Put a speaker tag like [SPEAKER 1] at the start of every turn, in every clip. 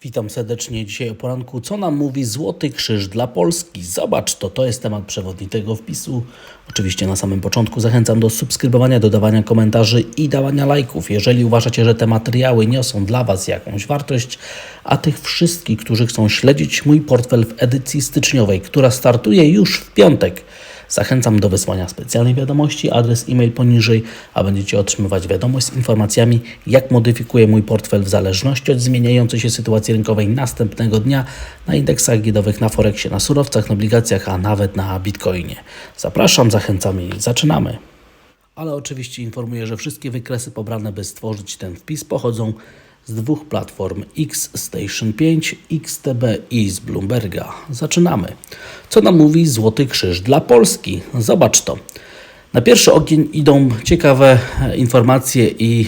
[SPEAKER 1] Witam serdecznie dzisiaj o poranku. Co nam mówi Złoty Krzyż dla Polski? Zobacz to jest temat przewodni tego wpisu. Oczywiście na samym początku zachęcam do subskrybowania, dodawania komentarzy i dawania lajków. Jeżeli uważacie, że te materiały niosą dla Was jakąś wartość, a tych wszystkich, którzy chcą śledzić mój portfel w edycji styczniowej, która startuje już w piątek, zachęcam do wysłania specjalnej wiadomości, adres e-mail poniżej, a będziecie otrzymywać wiadomość z informacjami, jak modyfikuję mój portfel w zależności od zmieniającej się sytuacji rynkowej następnego dnia na indeksach giełdowych, na Forexie, na surowcach, na obligacjach, a nawet na Bitcoinie. Zapraszam, zachęcam i zaczynamy. Ale oczywiście informuję, że wszystkie wykresy pobrane, by stworzyć ten wpis, pochodzą z dwóch platform Xstation 5, XTB i z Bloomberga. Zaczynamy. Co nam mówi Złoty Krzyż dla Polski? Zobacz to. Na pierwszy ogień idą ciekawe informacje i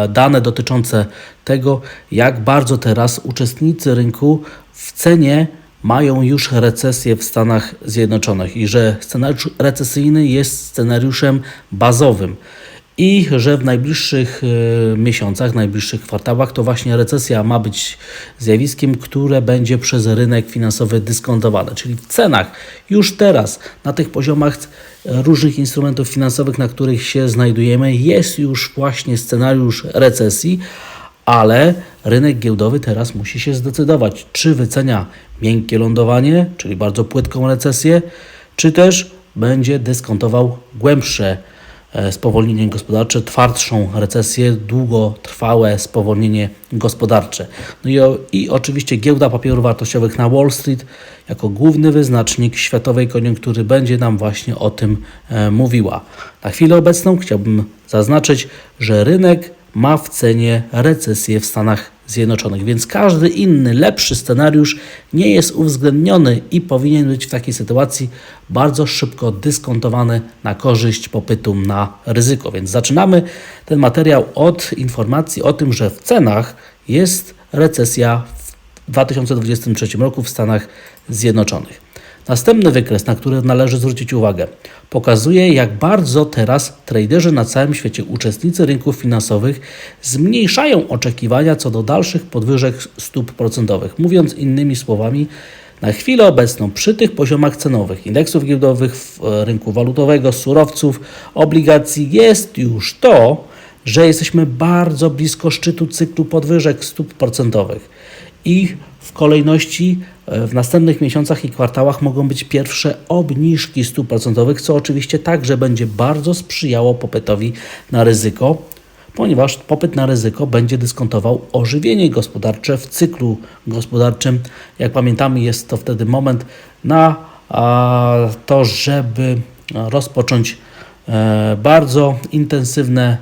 [SPEAKER 1] dane dotyczące tego, jak bardzo teraz uczestnicy rynku w cenie mają już recesję w Stanach Zjednoczonych i że scenariusz recesyjny jest scenariuszem bazowym. I że w najbliższych miesiącach, najbliższych kwartałach to właśnie recesja ma być zjawiskiem, które będzie przez rynek finansowy dyskontowane. Czyli w cenach już teraz na tych poziomach różnych instrumentów finansowych, na których się znajdujemy, jest już właśnie scenariusz recesji, ale rynek giełdowy teraz musi się zdecydować, czy wycenia miękkie lądowanie, czyli bardzo płytką recesję, czy też będzie dyskontował głębsze spowolnienie gospodarcze, twardszą recesję, długotrwałe spowolnienie gospodarcze. No i oczywiście giełda papierów wartościowych na Wall Street jako główny wyznacznik światowej koniunktury będzie nam właśnie o tym mówiła. Na chwilę obecną chciałbym zaznaczyć, że rynek ma w cenie recesję w Stanach Zjednoczonych, więc każdy inny, lepszy scenariusz nie jest uwzględniony i powinien być w takiej sytuacji bardzo szybko dyskontowany na korzyść popytu na ryzyko. Więc zaczynamy ten materiał od informacji o tym, że w cenach jest recesja w 2023 roku w Stanach Zjednoczonych. Następny wykres, na który należy zwrócić uwagę, pokazuje, jak bardzo teraz traderzy na całym świecie, uczestnicy rynków finansowych zmniejszają oczekiwania co do dalszych podwyżek stóp procentowych. Mówiąc innymi słowami, na chwilę obecną przy tych poziomach cenowych indeksów giełdowych, rynku walutowego, surowców, obligacji jest już to, że jesteśmy bardzo blisko szczytu cyklu podwyżek stóp procentowych. I w kolejności w następnych miesiącach i kwartałach mogą być pierwsze obniżki stóp procentowych, co oczywiście także będzie bardzo sprzyjało popytowi na ryzyko, ponieważ popyt na ryzyko będzie dyskontował ożywienie gospodarcze w cyklu gospodarczym. Jak pamiętamy, jest to wtedy moment na to, żeby rozpocząć bardzo intensywne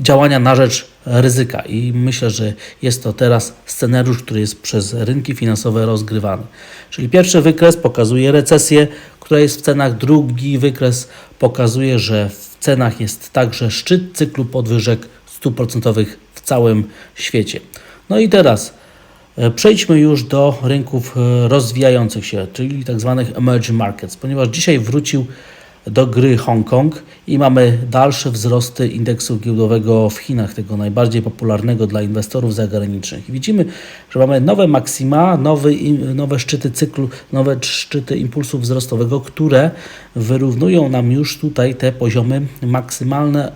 [SPEAKER 1] działania na rzecz ryzyka i myślę, że jest to teraz scenariusz, który jest przez rynki finansowe rozgrywany. Czyli pierwszy wykres pokazuje recesję, która jest w cenach, drugi wykres pokazuje, że w cenach jest także szczyt cyklu podwyżek stóp procentowych w całym świecie. No i teraz przejdźmy już do rynków rozwijających się, czyli tak zwanych emerging markets, ponieważ dzisiaj wrócił do gry Hongkong i mamy dalsze wzrosty indeksu giełdowego w Chinach, tego najbardziej popularnego dla inwestorów zagranicznych. I widzimy, że mamy nowe maksima, nowe szczyty cyklu, nowe szczyty impulsu wzrostowego, które wyrównują nam już tutaj te poziomy maksymalne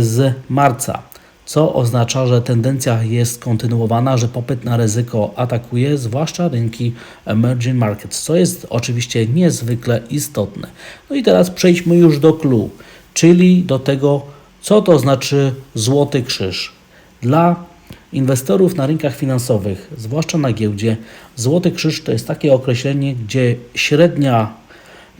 [SPEAKER 1] z marca, co oznacza, że tendencja jest kontynuowana, że popyt na ryzyko atakuje, zwłaszcza rynki emerging markets, co jest oczywiście niezwykle istotne. No i teraz przejdźmy już do clue, czyli do tego, co to znaczy Złoty Krzyż. Dla inwestorów na rynkach finansowych, zwłaszcza na giełdzie, Złoty Krzyż to jest takie określenie, gdzie średnia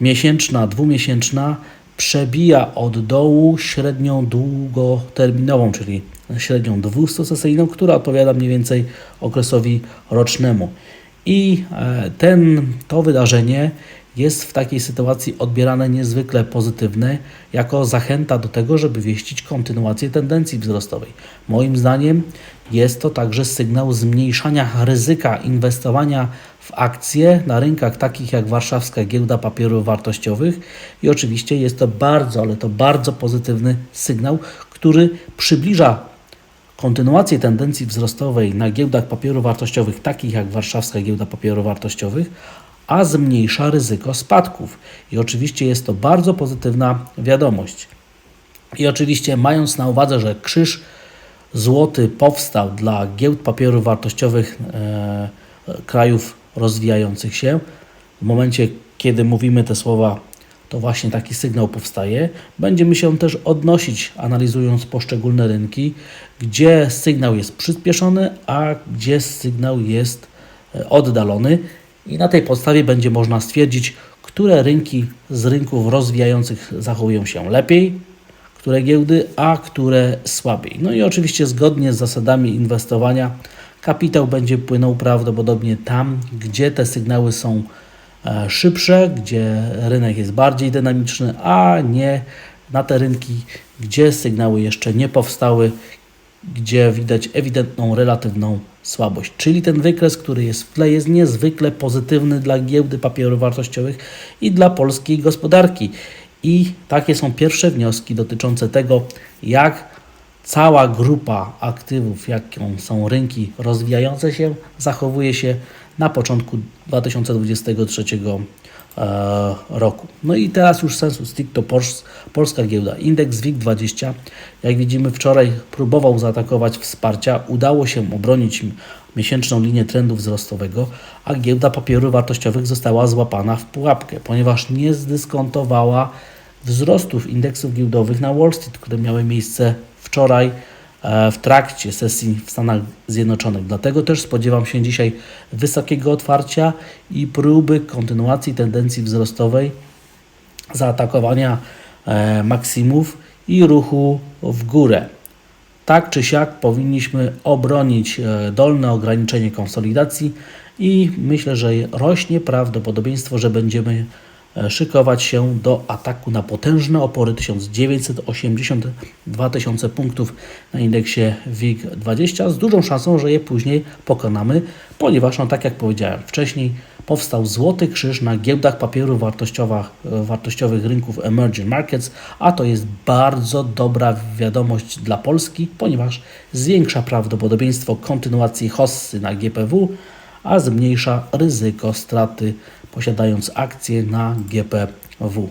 [SPEAKER 1] miesięczna, dwumiesięczna przebija od dołu średnią długoterminową, czyli średnią 200-sesyjną, która odpowiada mniej więcej okresowi rocznemu. I to wydarzenie jest w takiej sytuacji odbierane niezwykle pozytywne, jako zachęta do tego, żeby wieścić kontynuację tendencji wzrostowej. Moim zdaniem jest to także sygnał zmniejszania ryzyka inwestowania w akcje na rynkach takich jak Warszawska Giełda Papierów Wartościowych i oczywiście jest to bardzo, ale to bardzo pozytywny sygnał, który przybliża kontynuację tendencji wzrostowej na giełdach papierów wartościowych, takich jak Warszawska Giełda Papierów Wartościowych, a zmniejsza ryzyko spadków. I oczywiście jest to bardzo pozytywna wiadomość. I oczywiście mając na uwadze, że krzyż złoty powstał dla giełd papierów wartościowych krajów rozwijających się, w momencie, kiedy mówimy te słowa, to właśnie taki sygnał powstaje. Będziemy się też odnosić, analizując poszczególne rynki, gdzie sygnał jest przyspieszony, a gdzie sygnał jest oddalony. I na tej podstawie będzie można stwierdzić, które rynki z rynków rozwijających zachowują się lepiej, które giełdy, a które słabiej. No i oczywiście zgodnie z zasadami inwestowania kapitał będzie płynął prawdopodobnie tam, gdzie te sygnały są szybsze, gdzie rynek jest bardziej dynamiczny, a nie na te rynki, gdzie sygnały jeszcze nie powstały, gdzie widać ewidentną relatywną słabość. Czyli ten wykres, który jest w tle, jest niezwykle pozytywny dla giełdy papierów wartościowych i dla polskiej gospodarki. I takie są pierwsze wnioski dotyczące tego, jak cała grupa aktywów, jaką są rynki rozwijające się, zachowuje się na początku 2023 roku. No i teraz już sensu stricto polska giełda. Indeks WIG20, jak widzimy, wczoraj próbował zaatakować wsparcia. Udało się obronić miesięczną linię trendu wzrostowego, a giełda papierów wartościowych została złapana w pułapkę, ponieważ nie zdyskontowała wzrostów indeksów giełdowych na Wall Street, które miały miejsce wczoraj w trakcie sesji w Stanach Zjednoczonych. Dlatego też spodziewam się dzisiaj wysokiego otwarcia i próby kontynuacji tendencji wzrostowej, zaatakowania maksimów i ruchu w górę. Tak czy siak powinniśmy obronić dolne ograniczenie konsolidacji i myślę, że rośnie prawdopodobieństwo, że będziemy szykować się do ataku na potężne opory 1982 tysiące punktów na indeksie WIG20 z dużą szansą, że je później pokonamy, ponieważ, tak jak powiedziałem wcześniej, powstał złoty krzyż na giełdach papierów wartościowych rynków Emerging Markets, a to jest bardzo dobra wiadomość dla Polski, ponieważ zwiększa prawdopodobieństwo kontynuacji hossy na GPW, a zmniejsza ryzyko straty posiadając akcje na GPW.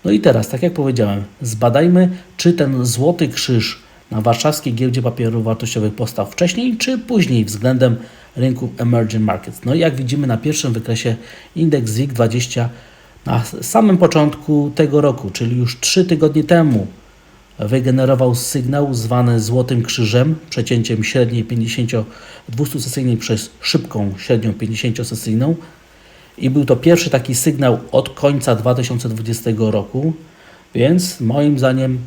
[SPEAKER 1] No i teraz, tak jak powiedziałem, zbadajmy, czy ten złoty krzyż na warszawskiej giełdzie papierów wartościowych powstał wcześniej, czy później względem rynków Emerging Markets. No i jak widzimy na pierwszym wykresie, indeks WIG20 na samym początku tego roku, czyli już 3 tygodnie temu, wygenerował sygnał zwany złotym krzyżem, przecięciem średniej 200-sesyjnej przez szybką średnią 50-sesyjną. I był to pierwszy taki sygnał od końca 2020 roku, więc moim zdaniem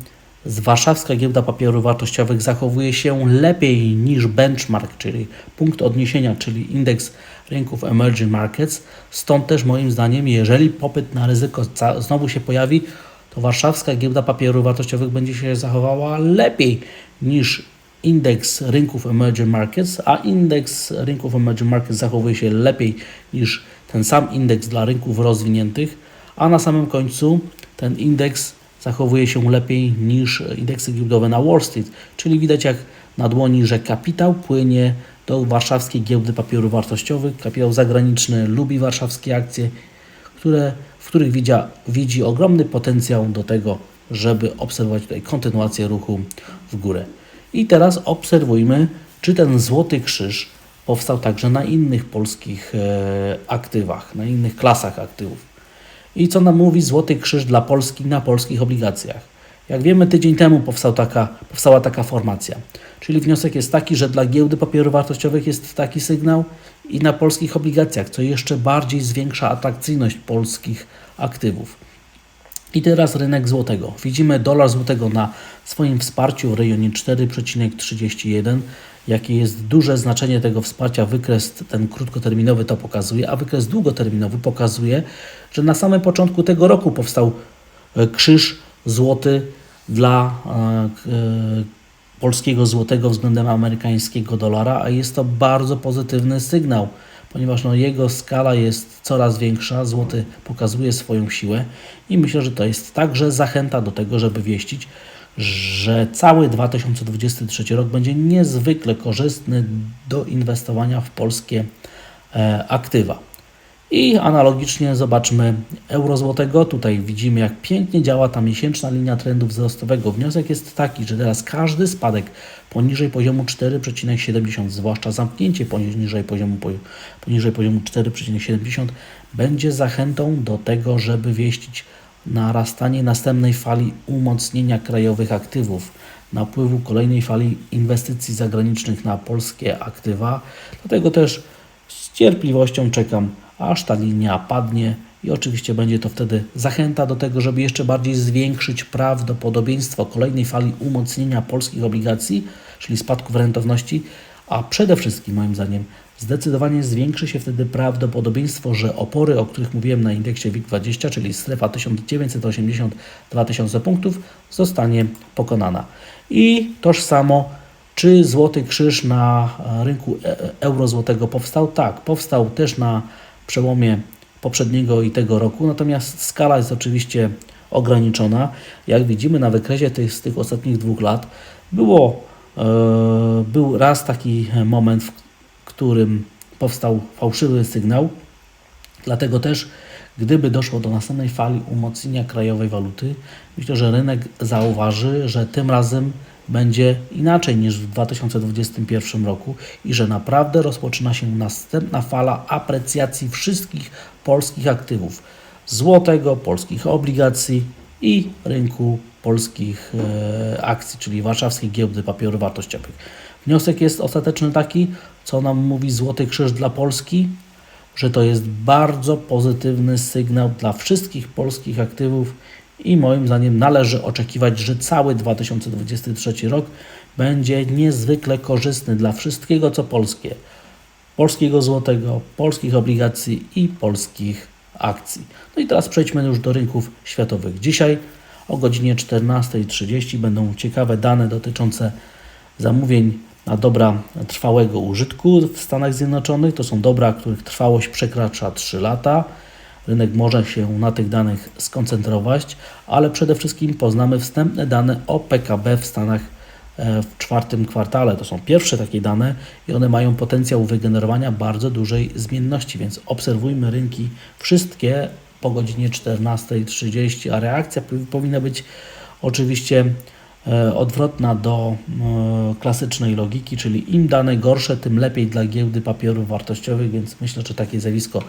[SPEAKER 1] warszawska giełda papierów wartościowych zachowuje się lepiej niż benchmark, czyli punkt odniesienia, czyli indeks rynków Emerging Markets. Stąd też moim zdaniem, jeżeli popyt na ryzyko znowu się pojawi, to warszawska giełda papierów wartościowych będzie się zachowała lepiej niż indeks rynków Emerging Markets, a indeks rynków Emerging Markets zachowuje się lepiej niż ten sam indeks dla rynków rozwiniętych, a na samym końcu ten indeks zachowuje się lepiej niż indeksy giełdowe na Wall Street, czyli widać jak na dłoni, że kapitał płynie do warszawskiej giełdy papierów wartościowych, kapitał zagraniczny lubi warszawskie akcje, w których widzi ogromny potencjał do tego, żeby obserwować tutaj kontynuację ruchu w górę. I teraz obserwujmy, czy ten złoty krzyż powstał także na innych polskich aktywach, na innych klasach aktywów. I co nam mówi złoty krzyż dla Polski na polskich obligacjach? Jak wiemy, tydzień temu powstała taka formacja. Czyli wniosek jest taki, że dla giełdy papierów wartościowych jest taki sygnał i na polskich obligacjach, co jeszcze bardziej zwiększa atrakcyjność polskich aktywów. I teraz rynek złotego. Widzimy dolar złotego na swoim wsparciu w rejonie 4,31. Jakie jest duże znaczenie tego wsparcia, wykres ten krótkoterminowy to pokazuje, a wykres długoterminowy pokazuje, że na samym początku tego roku powstał krzyż złoty dla polskiego złotego względem amerykańskiego dolara, a jest to bardzo pozytywny sygnał, ponieważ jego skala jest coraz większa, złoty pokazuje swoją siłę i myślę, że to jest także zachęta do tego, żeby wieścić, że cały 2023 rok będzie niezwykle korzystny do inwestowania w polskie aktywa. I analogicznie zobaczmy euro złotego. Tutaj widzimy, jak pięknie działa ta miesięczna linia trendu wzrostowego. Wniosek jest taki, że teraz każdy spadek poniżej poziomu 4,70, zwłaszcza zamknięcie poniżej poziomu 4,70 będzie zachętą do tego, żeby wieścić narastanie następnej fali umocnienia krajowych aktywów, napływu kolejnej fali inwestycji zagranicznych na polskie aktywa. Dlatego też z cierpliwością czekam, aż ta linia padnie i oczywiście będzie to wtedy zachęta do tego, żeby jeszcze bardziej zwiększyć prawdopodobieństwo kolejnej fali umocnienia polskich obligacji, czyli spadków rentowności, a przede wszystkim moim zdaniem zdecydowanie zwiększy się wtedy prawdopodobieństwo, że opory, o których mówiłem na indeksie WIG20, czyli strefa 1980-2000 punktów, zostanie pokonana. I tożsamo, czy Złoty Krzyż na rynku euro-złotego powstał? Tak, powstał też na przełomie poprzedniego i tego roku, natomiast skala jest oczywiście ograniczona. Jak widzimy na wykresie z tych ostatnich 2 lat był raz taki moment, w którym powstał fałszywy sygnał, dlatego też gdyby doszło do następnej fali umocnienia krajowej waluty, myślę, że rynek zauważy, że tym razem będzie inaczej niż w 2021 roku i że naprawdę rozpoczyna się następna fala aprecjacji wszystkich polskich aktywów, złotego, polskich obligacji i rynku polskich akcji, czyli warszawskiej giełdy papierów wartościowych. Wniosek jest ostateczny taki, co nam mówi Złoty Krzyż dla Polski, że to jest bardzo pozytywny sygnał dla wszystkich polskich aktywów i moim zdaniem należy oczekiwać, że cały 2023 rok będzie niezwykle korzystny dla wszystkiego, co polskie. Polskiego złotego, polskich obligacji i polskich akcji. No i teraz przejdźmy już do rynków światowych. Dzisiaj o godzinie 14:30 będą ciekawe dane dotyczące zamówień na dobra trwałego użytku w Stanach Zjednoczonych. To są dobra, których trwałość przekracza 3 lata. Rynek może się na tych danych skoncentrować, ale przede wszystkim poznamy wstępne dane o PKB w Stanach w 4. kwartale. To są pierwsze takie dane i one mają potencjał wygenerowania bardzo dużej zmienności, więc obserwujmy rynki wszystkie po godzinie 14:30, a reakcja powinna być oczywiście odwrotna do klasycznej logiki, czyli im dane gorsze, tym lepiej dla giełdy papierów wartościowych, więc myślę, że takie zjawisko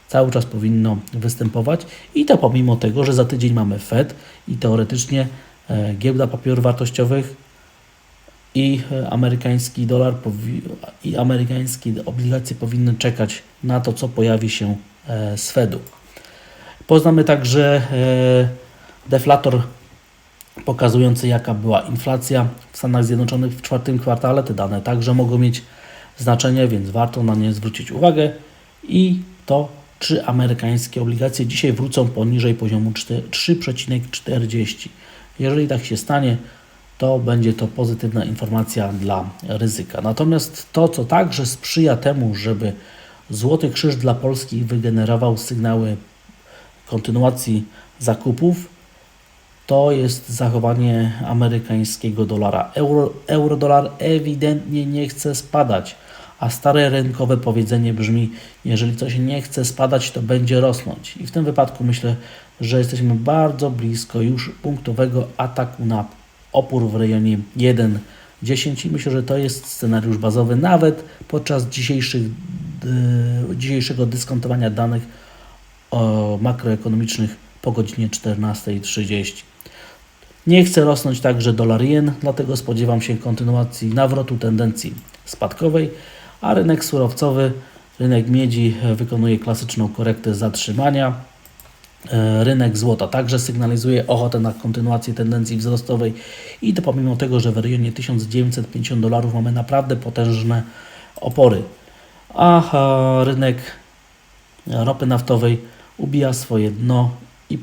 [SPEAKER 1] cały czas powinno występować i to pomimo tego, że za tydzień mamy Fed i teoretycznie giełda papierów wartościowych i amerykański dolar i amerykańskie obligacje powinny czekać na to, co pojawi się z Fedu. Poznamy także deflator pokazujący, jaka była inflacja w Stanach Zjednoczonych w 4. kwartale. Te dane także mogą mieć znaczenie, więc warto na nie zwrócić uwagę i to, czy amerykańskie obligacje dzisiaj wrócą poniżej poziomu 3,40. Jeżeli tak się stanie, to będzie to pozytywna informacja dla ryzyka. Natomiast to, co także sprzyja temu, żeby Złoty Krzyż dla Polski wygenerował sygnały kontynuacji zakupów, to jest zachowanie amerykańskiego dolara. Euro-dolar ewidentnie nie chce spadać, a stare rynkowe powiedzenie brzmi: jeżeli coś nie chce spadać, to będzie rosnąć. I w tym wypadku myślę, że jesteśmy bardzo blisko już punktowego ataku na opór w rejonie 1,10 i myślę, że to jest scenariusz bazowy nawet podczas dzisiejszego dyskontowania danych makroekonomicznych po godzinie 14:30. Nie chce rosnąć także dolar-jen, dlatego spodziewam się kontynuacji nawrotu tendencji spadkowej, a rynek surowcowy, rynek miedzi wykonuje klasyczną korektę zatrzymania. Rynek złota także sygnalizuje ochotę na kontynuację tendencji wzrostowej i to pomimo tego, że w rejonie $1950 mamy naprawdę potężne opory, a rynek ropy naftowej ubija swoje dno i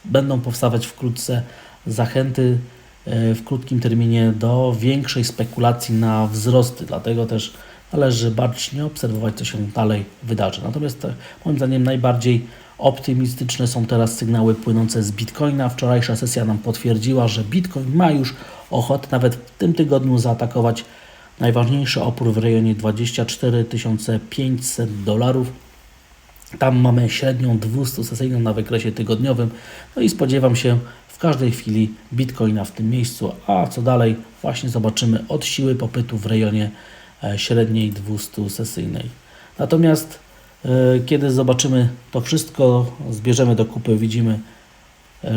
[SPEAKER 1] będą powstawać wkrótce zachęty w krótkim terminie do większej spekulacji na wzrosty, dlatego też należy bacznie obserwować, co się dalej wydarzy. Natomiast moim zdaniem najbardziej Optymistyczne są teraz sygnały płynące z Bitcoina. Wczorajsza sesja nam potwierdziła, że Bitcoin ma już ochotę nawet w tym tygodniu zaatakować najważniejszy opór w rejonie 24 500 dolarów. Tam mamy średnią 200-sesyjną na wykresie tygodniowym. No i spodziewam się w każdej chwili Bitcoina w tym miejscu. A co dalej? Właśnie zobaczymy od siły popytu w rejonie średniej 200-sesyjnej. Natomiast kiedy zobaczymy to wszystko, zbierzemy do kupy, widzimy,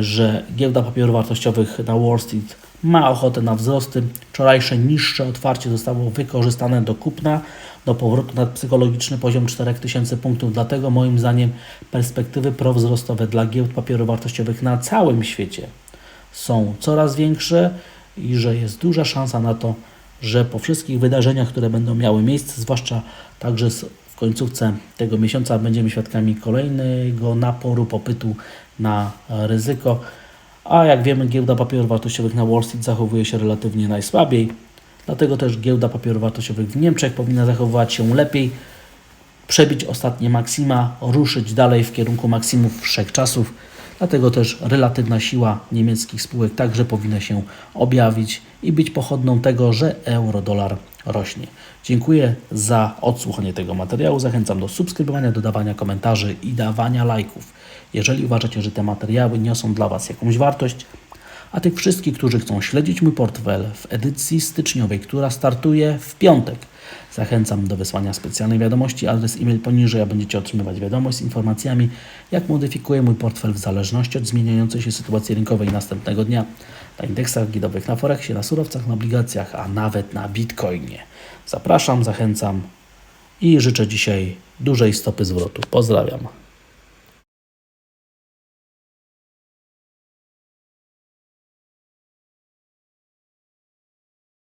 [SPEAKER 1] że giełda papierów wartościowych na Wall Street ma ochotę na wzrosty. Wczorajsze niższe otwarcie zostało wykorzystane do kupna, do powrotu na psychologiczny poziom 4000 punktów. Dlatego moim zdaniem perspektywy prowzrostowe dla giełd papierów wartościowych na całym świecie są coraz większe i że jest duża szansa na to, że po wszystkich wydarzeniach, które będą miały miejsce, zwłaszcza także w końcówce tego miesiąca, będziemy świadkami kolejnego naporu popytu na ryzyko. A jak wiemy, giełda papierów wartościowych na Wall Street zachowuje się relatywnie najsłabiej. Dlatego też giełda papierów wartościowych w Niemczech powinna zachowywać się lepiej, przebić ostatnie maksima, ruszyć dalej w kierunku maksimów wszechczasów. Dlatego też relatywna siła niemieckich spółek także powinna się objawić i być pochodną tego, że euro-dolar rośnie. Dziękuję za odsłuchanie tego materiału. Zachęcam do subskrybowania, dodawania komentarzy i dawania lajków. Jeżeli uważacie, że te materiały niosą dla Was jakąś wartość, a tych wszystkich, którzy chcą śledzić mój portfel w edycji styczniowej, która startuje w piątek, zachęcam do wysłania specjalnej wiadomości. Adres e-mail poniżej, a będziecie otrzymywać wiadomość z informacjami, jak modyfikuję mój portfel w zależności od zmieniającej się sytuacji rynkowej następnego dnia na indeksach giełdowych, na Forexie, na surowcach, na obligacjach, a nawet na Bitcoinie. Zapraszam, zachęcam i życzę dzisiaj dużej stopy zwrotu. Pozdrawiam.